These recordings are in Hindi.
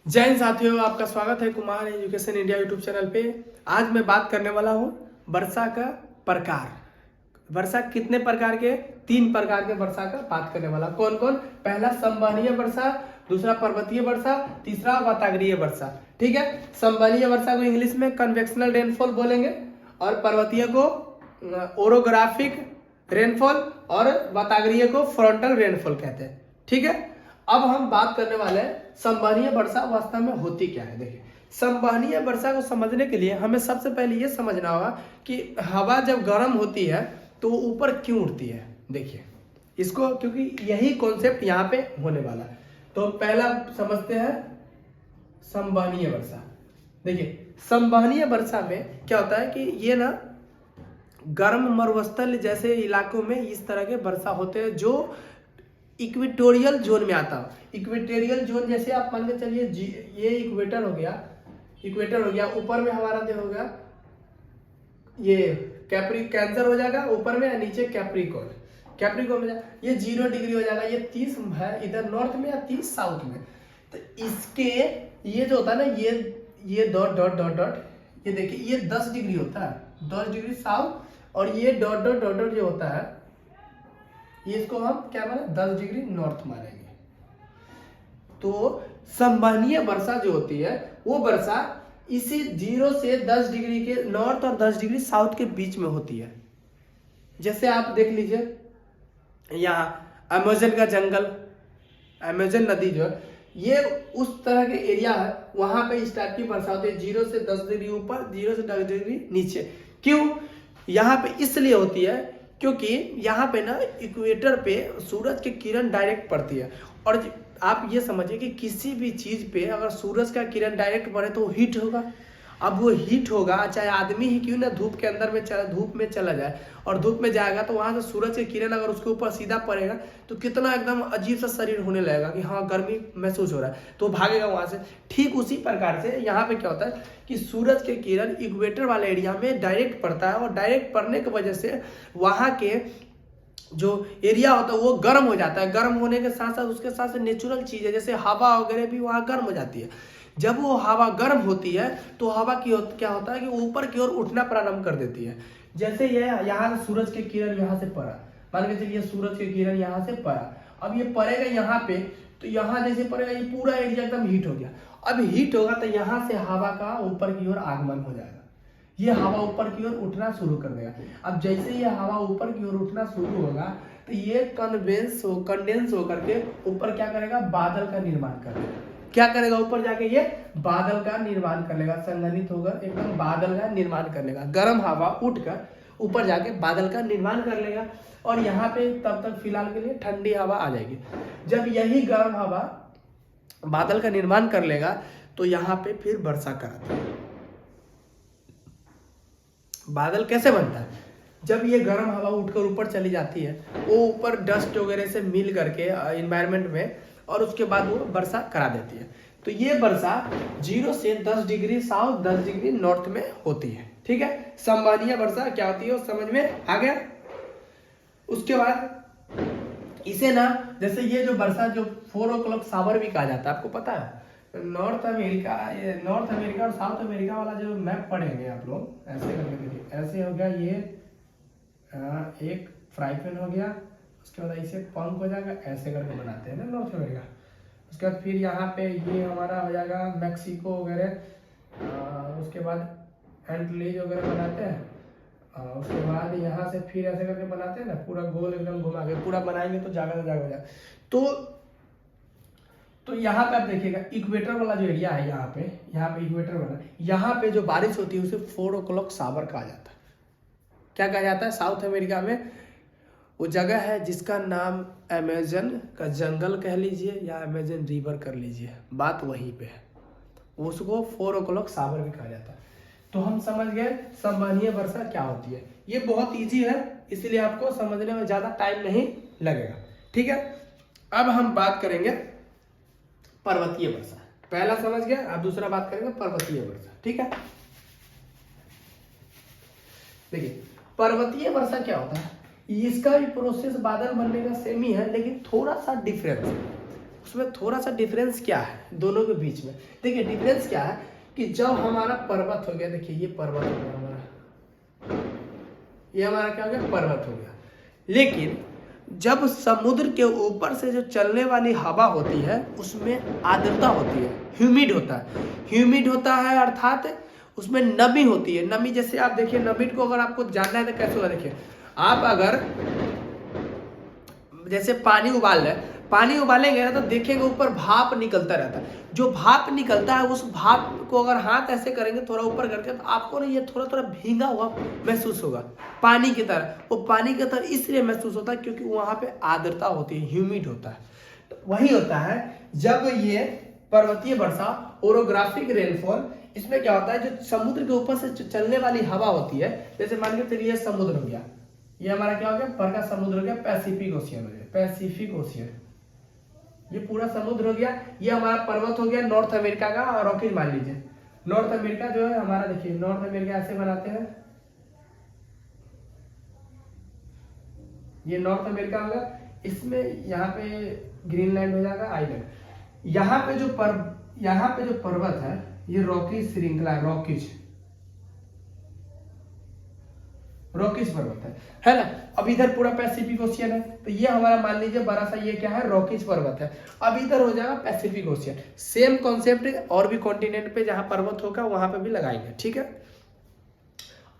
जय हिंद साथियों, आपका स्वागत है Kumar education India YouTube channel पे। आज मैं बात करने वाला हूँ वर्षा का प्रकार। वर्षा कितने प्रकार के? 3 प्रकार के वर्षा का बात करने वाला। कौन कौन? पहला संवहनीय वर्षा, दूसरा पर्वतीय वर्षा, तीसरा वातावरीय वर्षा। ठीक है। संवहनीय वर्षा को इंग्लिश में कन्वेक्शनल रेनफॉल बोलेंगे और पर्वतीय को ओरोग्राफिक रेनफॉल और वातावरीय को फ्रंटल रेनफॉल कहते हैं। ठीक है। अब हम बात करने वाले हैं संवहनीय वर्षा वास्तव में होती क्या है। देखिए, संवहनीय वर्षा को समझने के लिए हमें सबसे पहले यह समझना होगा कि हवा जब गर्म होती है तो वो ऊपर क्यों उड़ती है। देखिए इसको, क्योंकि यही कॉन्सेप्ट यहाँ पे होने वाला है। तो पहला समझते हैं संवहनीय वर्षा। देखिए, संवहनीय वर्षा में क्या होता है कि ये ना गर्म मरुस्थल जैसे इलाकों में इस तरह के वर्षा होते हैं जो इक्वेटोरियल जोन में आता है। इक्वेटोरियल जोन जैसे आप मान के चलिए ये इक्वेटर हो गया, ऊपर में हमारा जो होगा ये कैंसर हो जाएगा ऊपर में, नीचे कैप्रिकॉर्न में ये 0 डिग्री हो जाएगा। ये 30 है इधर नॉर्थ में या 30 साउथ में। तो इसके ये जो होता है ना, ये डॉट डॉट डॉट डॉट, ये देखिए ये 10 डिग्री होता है, 10 डिग्री साउथ, और ये डॉट डॉट डॉट डॉट जो होता है ये इसको हम क्या माने 10 डिग्री नॉर्थ मानेंगे। तो संवहनीय वर्षा जो होती है वो वर्षा इसी 0 से 10 डिग्री के नॉर्थ और 10 डिग्री साउथ के बीच में होती है। जैसे आप देख लीजिए यहाँ अमेजन का जंगल, अमेजन नदी जो है ये उस तरह के एरिया है, वहां पे इस टाइप की वर्षा होती है 0 से 10 डिग्री ऊपर, 0 से 10 डिग्री नीचे। क्यों यहाँ पे इसलिए होती है क्योंकि यहाँ पे ना इक्वेटर पे सूरज की किरण डायरेक्ट पड़ती है। और आप ये समझिए कि किसी भी चीज पे अगर सूरज का किरण डायरेक्ट पड़े तो हीट होगा। अब वो हीट होगा, चाहे आदमी ही क्यों ना धूप के अंदर में धूप में चला जाए और धूप में जाएगा तो वहां से सूरज की किरण अगर उसके ऊपर सीधा पड़ेगा तो कितना एकदम अजीब सा शरीर होने लगेगा कि हाँ गर्मी महसूस हो रहा है, तो भागेगा वहां से। ठीक उसी प्रकार से यहाँ पे क्या होता है कि सूरज के किरण इक्वेटर वाले एरिया में डायरेक्ट पड़ता है और डायरेक्ट पड़ने की वजह से वहां के जो एरिया होता है वो गर्म हो जाता है। गर्म होने के साथ साथ उसके साथ से नेचुरल चीज है जैसे हवा वगैरह भी वहां गर्म हो जाती है। जब वो हवा गर्म होती है तो हवा की क्या होता है कि वो ऊपर की ओर उठना प्रारंभ कर देती है। जैसे ये यहाँ सूरज के किरण यहाँ से पड़ा, मान के चलिए सूरज के किरण यहाँ से पड़ा, अब ये पड़ेगा यहाँ पे, तो यहाँ जैसे पड़ेगा ये पूरा एरिया एकदम हीट हो गया। अब हीट होगा तो यहाँ से हवा का ऊपर की ओर आगमन हो जाएगा, ये हवा ऊपर की ओर उठना शुरू कर देगा। अब जैसे ये हवा ऊपर की ओर उठना शुरू होगा तो ये कंडेंस होकर के ऊपर क्या करेगा, बादल का निर्माण कर देगा। क्या करेगा, ऊपर जाके ये बादल का निर्माण कर लेगा, संघनित होकर एकदम बादल का निर्माण कर लेगा। गर्म हवा उठकर ऊपर जाके बादल का निर्माण कर लेगा और यहाँ पे तब तक फिलहाल के लिए ठंडी हवा आ जाएगी। जब यही गर्म हवा बादल का निर्माण कर लेगा तो यहाँ पे फिर वर्षा कराता है। बादल कैसे बनता है? जब ये गर्म हवा उठकर ऊपर चली जाती है, वो ऊपर डस्ट वगैरह से मिल करके एनवायरनमेंट में, और उसके बाद वो वर्षा करा देती है। तो ये वर्षा 0 से 10 डिग्री साउथ, 10 डिग्री नॉर्थ में होती है। ठीक है। संवहनीय वर्षा क्या होती है समझ में आ गया। उसके बाद इसे ना, जैसे ये जो वर्षा जो 4 o'clock शावर भी कहा जाता है, आपको पता है नॉर्थ अमेरिका और साउथ अमेरिका वाला जो मैप पढ़ेंगे आप लोग, ऐसे करके देखिए, ऐसे हो गया ये एक फ्राई पैन हो गया, उसके बाद ऐसे पंख हो जाएगा, ऐसे करके बनाते हैं ना नॉर्थ अमेरिका। उसके बाद फिर यहाँ पे ये हमारा हो जाएगा मैक्सिको वगैरह, उसके बाद एंटलीज वगैरह बनाते हैं, उसके बाद यहाँ से फिर ऐसे करके बनाते हैं ना, पूरा गोल एकदम घुमा के पूरा बनाएंगे तो जागा हो जाए। तो यहाँ पे आप देखिएगा इक्वेटर वाला जो एरिया है, यहाँ पे इक्वेटर वाला, यहाँ पे जो बारिश होती है उसे 4 o'clock शावर कहा जाता है। क्या कहा जाता है? साउथ अमेरिका में वो जगह है जिसका नाम अमेजन का जंगल कह लीजिए या अमेजन रिवर कर लीजिए, बात वहीं पे है, उसको 4 o'clock शावर भी कहा जाता है। तो हम समझ गए संवहनीय वर्षा क्या होती है। ये बहुत इजी है, इसलिए आपको समझने में ज्यादा टाइम नहीं लगेगा। ठीक है। अब हम बात करेंगे पर्वतीय वर्षा। पहला समझ गया, अब दूसरा बात करेंगे पर्वतीय वर्षा। ठीक है। देखिए पर्वतीय वर्षा क्या होता है, इसका भी प्रोसेस बादल बनने का सेम ही है लेकिन थोड़ा सा डिफरेंस है। उसमें थोड़ा सा डिफरेंस क्या है दोनों के बीच में? देखिए डिफरेंस क्या है कि जब हमारा पर्वत हो गया, देखिए ये पर्वत हो गया हमारा, ये हमारा क्या हो गया, पर्वत हो गया। लेकिन जब समुद्र के ऊपर से जो चलने वाली हवा होती है उसमें आर्द्रता होती है, ह्यूमिड होता है, ह्यूमिड होता है अर्थात उसमें नमी होती है। नमी जैसे आप देखिए, नमी को अगर आपको जानना है तो कैसे होगा, देखिए आप अगर जैसे पानी उबाल रहे हैं, पानी उबालेंगे ना तो देखेंगे ऊपर भाप निकलता रहता है। जो भाप निकलता है उस भाप को अगर हाथ ऐसे करेंगे थोड़ा ऊपर करके तो आपको ना ये थोड़ा थोड़ा भींगा हुआ महसूस होगा, पानी की तरह। वो पानी की तरह इसलिए महसूस होता है क्योंकि वहां पे आर्द्रता होती है, ह्यूमिड होता है। तो वही होता है जब ये पर्वतीय वर्षा, ओरोग्राफिक रेनफॉल, इसमें क्या होता है जो समुद्र के ऊपर से चलने वाली हवा होती है, जैसे मान के चलिए समुद्र हो गया, ये हमारा क्या हो गया, बड़ा समुद्र हो गया, पैसिफिक ओशियन हो गया, पैसिफिक ओशियन, ये पूरा समुद्र हो गया। ये हमारा पर्वत हो गया नॉर्थ अमेरिका का, और रॉकीज मान लीजिए नॉर्थ अमेरिका जो है हमारा, देखिए नॉर्थ अमेरिका ऐसे बनाते हैं, ये नॉर्थ अमेरिका होगा, इसमें यहाँ पे ग्रीनलैंड हो जाएगा, आइलैंड। यहाँ पे जो पर्वत है ये रॉकीज श्रृंखला है, रॉकीज पर्वत है ना। अब इधर पूरा पैसिफिक ओशियन है, तो ये हमारा मान लीजिए बड़ा सा ये क्या है, रॉकीज पर्वत है। अब इधर हो जाएगा पैसिफिक ओशियन। सेम कॉन्सेप्ट और भी कॉन्टिनेंट पे जहां पर्वत होगा वहां पे भी लगाएंगे, ठीक है।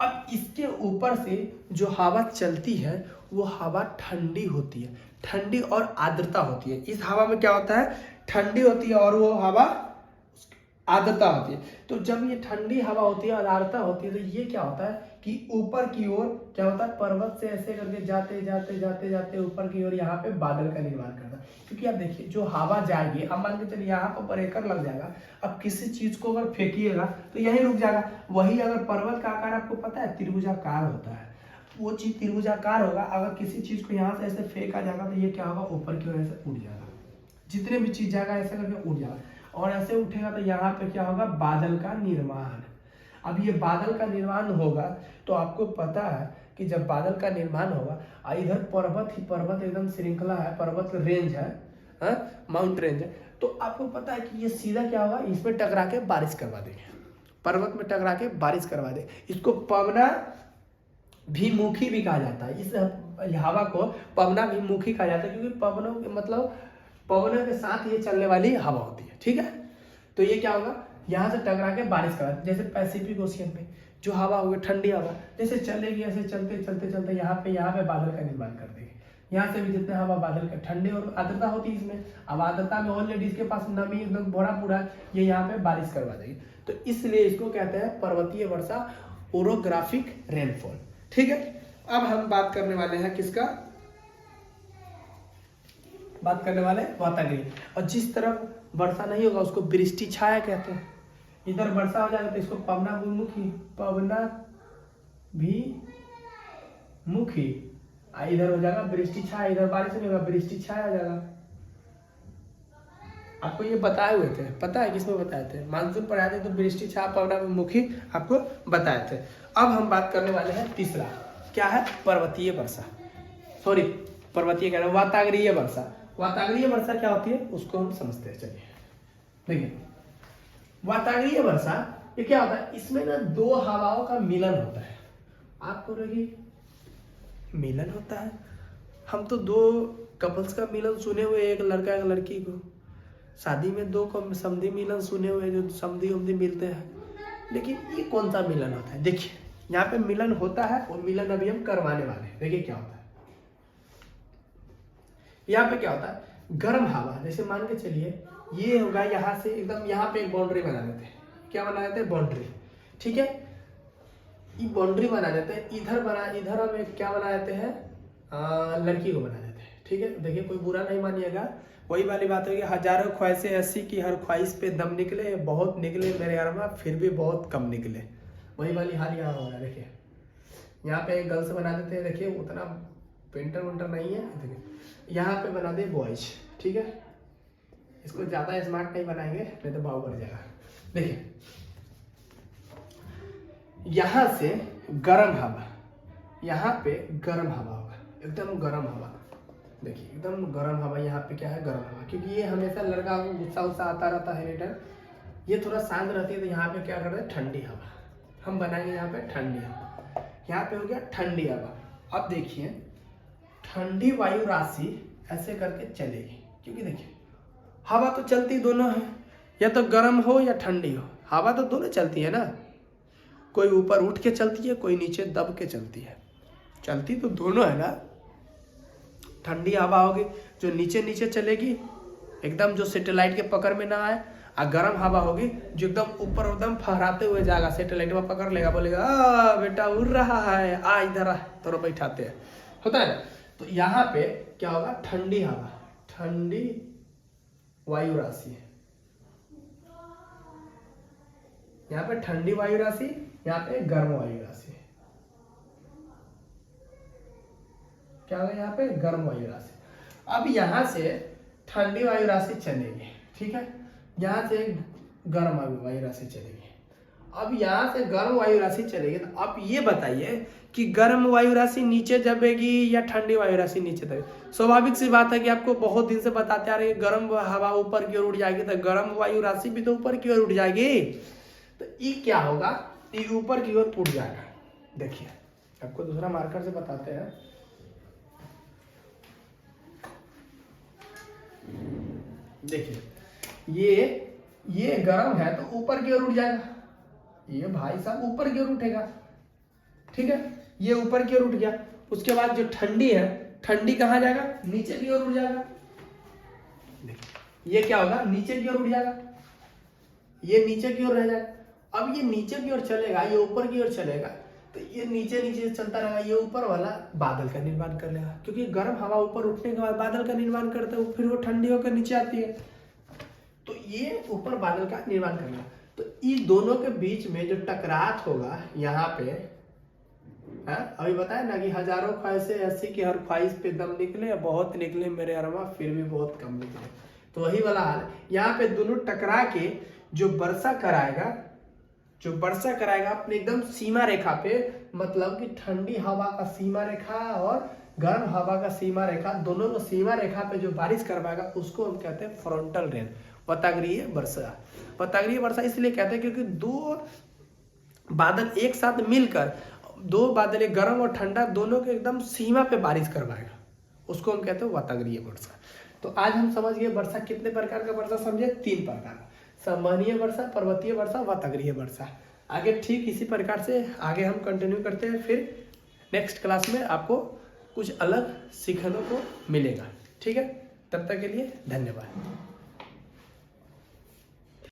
अब इसके ऊपर से जो हवा चलती है वो हवा ठंडी होती है, ठंडी और आर्द्रता होती है। इस हवा में क्या होता है, ठंडी होती है और वो हवा आर्द्रता होती है। तो जब ये ठंडी हवा होती है और आर्द्रता होती है तो ये क्या होता है कि ऊपर की ओर क्या होता है, पर्वत से ऐसे करके जाते जाते जाते जाते ऊपर की ओर यहाँ पे बादल का निर्माण करता है। क्योंकि आप देखिए जो हवा जाएगी, अब मान के चलिए यहाँ पर ब्रेकर लग जाएगा, अब किसी चीज को अगर फेंकिएगा तो यहीं रुक जाएगा। वही अगर पर्वत का आकार आपको पता है त्रिभुजाकार होता है, वो चीज त्रिभुजाकार होगा। अगर किसी चीज को यहाँ से ऐसे फेंका जाएगा तो ये क्या होगा, ऊपर की ओर ऐसे उड़ जाएगा, जितने भी चीज जाएगा ऐसे करके उड़ जाएगा, और ऐसे उठेगा तो यहाँ पे क्या होगा, बादल का निर्माण। अब ये बादल का निर्माण होगा तो आपको पता है कि जब बादल का निर्माण होगा, इधर पर्वत ही पर्वत एकदम श्रृंखला है, पर्वत रेंज है, माउंट रेंज है, तो आपको पता है कि ये सीधा क्या होगा, इसमें टकरा के बारिश करवा देंगे, पर्वत में टकरा के बारिश करवा दे। इसको पवना भिमुखी भी कहा जाता है, इस हवा को पवना भिमुखी कहा जाता है, क्योंकि पवनों के मतलब पवनों के साथ ये चलने वाली हवा होती है, ठीक है। तो ये क्या होगा, यहाँ से टकरा के बारिश करा, जैसे पैसिफिक ओशियन में जो हवा होगी ठंडी हवा जैसे चलेगी, ऐसे चलते चलते चलते यहाँ पे बादल का निर्माण कर देगी। यहाँ से भी जितने हवा बादल का, ठंडी और आर्द्रता होती है इसमें, अब आर्द्रता में ऑलरेडी इसके पास नमी एकदम भरा पूरा, ये यहाँ पे बारिश करवा देगी। तो इसलिए इसको कहते हैं पर्वतीय वर्षा, ओरोग्राफिक रेनफॉल, ठीक है। अब हम बात करने वाले हैं किसका, बात करने वाले वाताग्रीय। और जिस तरफ वर्षा नहीं होगा उसको वृष्टि छाया कहते हैं। इधर वर्षा हो जाएगा तो इसको पवना भिमुखी, इधर हो जाएगा वृष्टि छाया, इधर बारिश नहीं होगा वृष्टि छाया आ जाएगा। आपको ये बताए हुए थे, पता है किसमें बताए थे, मानसून पढ़ाए थे तो वृष्टि छाया पवना भिमुखी आपको बताए थे। अब हम बात करने वाले हैं तीसरा, क्या है, पर्वतीय वर्षा, सॉरी पर्वतीय कह रहे हैं, वाताग्रीय वर्षा। वाताग्रीय वर्षा क्या होती है उसको हम समझते हैं, चलिए देखिए। वाताग्रीय वर्षा ये क्या होता है, इसमें ना दो हवाओं का मिलन होता है। आपको लगी मिलन होता है, हम तो दो कपल्स का मिलन सुने हुए, एक लड़का एक लड़की को शादी में दो को समधी मिलन सुने हुए, जो समधी उमधी मिलते हैं, लेकिन ये कौन सा मिलन होता है, देखिए यहाँ पे मिलन होता है और मिलन अभी हम करवाने वाले हैं। देखिए क्या होता है, यहाँ पे क्या होता है, गर्म हवा, जैसे मान के चलिए ये होगा, यहाँ से एकदम यहाँ पे एक बाउंड्री बना देते हैं, क्या बना देते हैं, बाउंड्री, ठीक है। ये बाउंड्री बना देते हैं, इधर हम क्या बना देते हैं, लड़की को बना देते हैं, ठीक है। देखिए कोई बुरा नहीं मानिएगा, वही वाली बात है कि हजारों ख्वाहिशें ऐसी कि हर ख्वाहिश पे दम निकले, बहुत निकले मेरे अरमा फिर भी बहुत कम निकले, वही वाली हाल यहाँ हो रहा है। देखिए यहाँ पे एक गर्ल्स बना देते हैं, देखिए उतना पेंटर वेंटर नहीं है, देखिए यहाँ पे बना दे बॉयज, ठीक है। इसको ज्यादा स्मार्ट नहीं बनाएंगे नहीं तो भाव बढ़ जाएगा। देखिए यहाँ से गर्म हवा, यहाँ पे गर्म हवा होगा, एकदम गर्म हवा, देखिए एकदम गर्म हवा, यहाँ पे क्या है गर्म हवा, क्योंकि ये हमेशा लड़का को गुस्सा उस्सा आता रहता है एनी टाइम, ये थोड़ा शांत रहती है, तो यहाँ पे क्या करते हैं ठंडी हवा हम बनाएंगे, यहाँ पे ठंडी हवा, यहाँ पे हो गया ठंडी हवा। अब देखिए ठंडी वायु राशि ऐसे करके चलेगी, क्योंकि देखिए हवा तो चलती दोनों है, या तो गर्म हो या ठंडी हो, हवा तो दोनों चलती है ना, कोई ऊपर उठ के चलती है, कोई नीचे दब के चलती है, चलती तो दोनों है ना। ठंडी हवा होगी जो नीचे नीचे चलेगी एकदम, जो सैटेलाइट के पकड़ में ना आए, और गर्म हवा होगी जो एकदम ऊपर एकदम फहराते हुए जाएगा, सैटेलाइट में पकड़ लेगा, बोलेगा आ बेटा उड़ रहा है, आ इधर आ, तो बैठाते हैं, होता है ना। तो यहाँ पे क्या होगा, ठंडी हवा, ठंडी वायु राशि है, यहाँ पे ठंडी वायु राशि, यहाँ पे गर्म वायु राशि, क्या होगा यहाँ पे गर्म वायु राशि। अब यहाँ से ठंडी वायु राशि चलेगी, ठीक है, यहाँ से गर्म वायु राशि चलेगी। अब यहाँ से गर्म वायु राशि चलेगी, तो आप ये बताइए कि गर्म वायु राशि नीचे दबेगी या ठंडी वायु राशि नीचे दबेगी। स्वाभाविक सी बात है कि आपको बहुत दिन से बताते आ रहे हैं गर्म हवा ऊपर की ओर उड़ जाएगी, तो गर्म वायु राशि भी तो ऊपर की ओर उड़ जाएगी, तो ये क्या होगा, ये ऊपर की ओर उड़ जाएगा। देखिए आपको दूसरा मार्कर से बताते हैं, देखिए ये गर्म है तो ऊपर की ओर उठ जाएगा, ये भाई साहब ऊपर की ओर उठेगा, ठीक है, ये ऊपर की ओर उठ गया। उसके बाद जो ठंडी है, ठंडी कहाँ जाएगा, नीचे की ओर उठ जाएगा। देखिए ये क्या होगा, नीचे की ओर उठ जाएगा, ये नीचे की ओर रह जाएगा। अब ये नीचे की ओर चलेगा, ये ऊपर की ओर चलेगा, तो ये नीचे नीचे चलता रहेगा, ये ऊपर वाला बादल का निर्माण कर लेगा, क्योंकि गर्म हवा ऊपर उठने के बाद बादल का निर्माण करता है, फिर वो ठंडी होकर नीचे आती है, तो ये ऊपर बादल का निर्माण करना। तो इन दोनों के बीच में जो टकरात होगा यहाँ पे है, अभी बताया ना कि हजारों ख्वाहिशें ऐसी कि हर ख्वाहिश पे दम निकले, बहुत निकले मेरे अरमा फिर भी बहुत कम निकले, तो वही वाला हाल है। यहाँ पे दोनों टकरा के जो वर्षा कराएगा, जो वर्षा कराएगा अपने एकदम सीमा रेखा पे, मतलब कि ठंडी हवा का सीमा रेखा और गर्म हवा का सीमा रेखा, दोनों को सीमा रेखा पे जो बारिश करवाएगा उसको हम कहते हैं फ्रंटल रेन, वताग्रीय वर्षा। वताग्रीय वर्षा इसलिए कहते हैं क्योंकि दो बादल एक साथ मिलकर, दो बादल गर्म और ठंडा दोनों के एकदम सीमा पे बारिश करवाएगा, उसको हम कहते हैं वताग्रीय वर्षा। तो आज हम समझ गए वर्षा कितने प्रकार का वर्षा समझे, 3 प्रकार, संवहनीय वर्षा, पर्वतीय वर्षा, वताग्रीय वर्षा। आगे ठीक इसी प्रकार से आगे हम कंटिन्यू करते हैं, फिर नेक्स्ट क्लास में आपको कुछ अलग सीखने को मिलेगा, ठीक है, तब तक के लिए धन्यवाद।